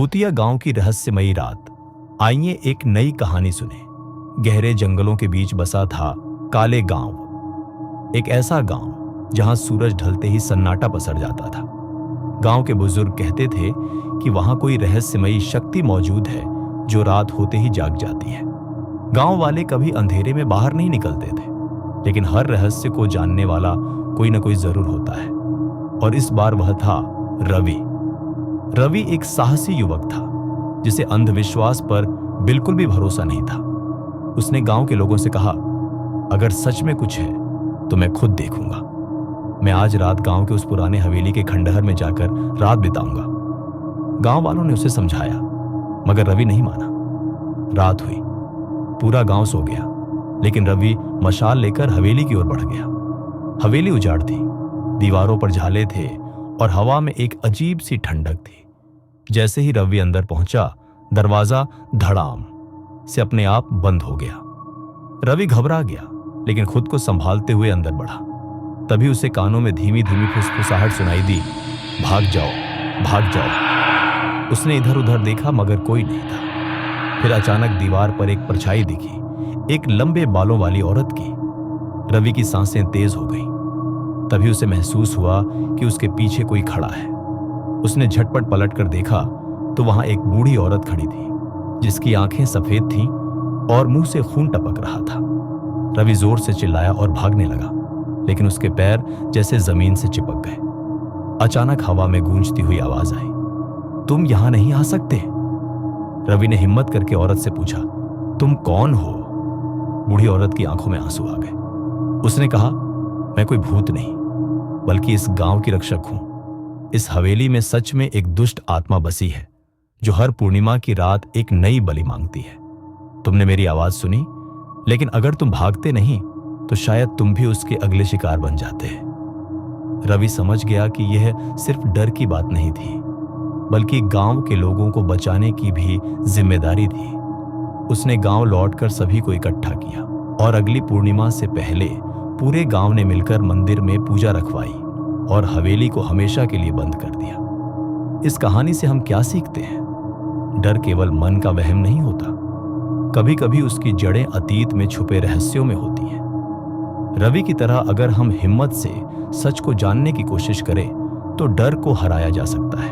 भूतिया गांव की रहस्यमयी रात। आइए एक नई कहानी सुने। गहरे जंगलों के बीच बसा था काले गांव। एक ऐसा गांव जहां सूरज ढलते ही सन्नाटा पसर जाता था। गांव के बुजुर्ग कहते थे कि वहां कोई रहस्यमयी शक्ति मौजूद है जो रात होते ही जाग जाती है। गांव वाले कभी अंधेरे में बाहर नहीं निकलते थे, लेकिन हर रहस्य को जानने वाला कोई न कोई जरूर होता है। और इस बार वह था रवि। रवि एक साहसी युवक था जिसे अंधविश्वास पर बिल्कुल भी भरोसा नहीं था। उसने गांव के लोगों से कहा, अगर सच में कुछ है तो मैं खुद देखूंगा। मैं आज रात गांव के उस पुराने हवेली के खंडहर में जाकर रात बिताऊंगा। गांव वालों ने उसे समझाया, मगर रवि नहीं माना। रात हुई, पूरा गांव सो गया, लेकिन रवि मशाल लेकर हवेली की ओर बढ़ गया। हवेली उजाड़ थी, दीवारों पर झाले थे और हवा में एक अजीब सी ठंडक थी। जैसे ही रवि अंदर पहुंचा, दरवाजा धड़ाम से अपने आप बंद हो गया। रवि घबरा गया, लेकिन खुद को संभालते हुए अंदर बढ़ा। तभी उसे कानों में धीमी धीमी फुसफुसाहट सुनाई दी, भाग जाओ, भाग जाओ। उसने इधर उधर देखा, मगर कोई नहीं था। फिर अचानक दीवार पर एक परछाई दिखी, एक लंबे बालों वाली औरत की। रवि की सांसें तेज हो गईं। तभी उसे महसूस हुआ कि उसके पीछे कोई खड़ा है। उसने झटपट पलटकर देखा तो वहां एक बूढ़ी औरत खड़ी थी, जिसकी आंखें सफेद थीं और मुंह से खून टपक रहा था। रवि जोर से चिल्लाया और भागने लगा, लेकिन उसके पैर जैसे जमीन से चिपक गए। अचानक हवा में गूंजती हुई आवाज आई, तुम यहां नहीं आ सकते। रवि ने हिम्मत करके औरत से पूछा, तुम कौन हो? बूढ़ी औरत की आंखों में आंसू आ गए। उसने कहा, मैं कोई भूत नहीं, बल्कि इस गांव की रक्षक हूं। इस हवेली में सच में एक दुष्ट आत्मा बसी है, जो हर पूर्णिमा की रात एक नई बलि मांगती है। तुमने मेरी आवाज सुनी, लेकिन अगर तुम भागते नहीं तो शायद तुम भी उसके अगले शिकार बन जाते। रवि समझ गया कि यह सिर्फ डर की बात नहीं थी, बल्कि गांव के लोगों को बचाने की भी जिम्मेदारी थी। उसने गांव लौटकर सभी को इकट्ठा किया और अगली पूर्णिमा से पहले पूरे गांव ने मिलकर मंदिर में पूजा रखवाई और हवेली को हमेशा के लिए बंद कर दिया। इस कहानी से हम क्या सीखते हैं? डर केवल मन का वहम नहीं होता, कभी कभी उसकी जड़ें अतीत में छुपे रहस्यों में होती हैं। रवि की तरह अगर हम हिम्मत से सच को जानने की कोशिश करें तो डर को हराया जा सकता है।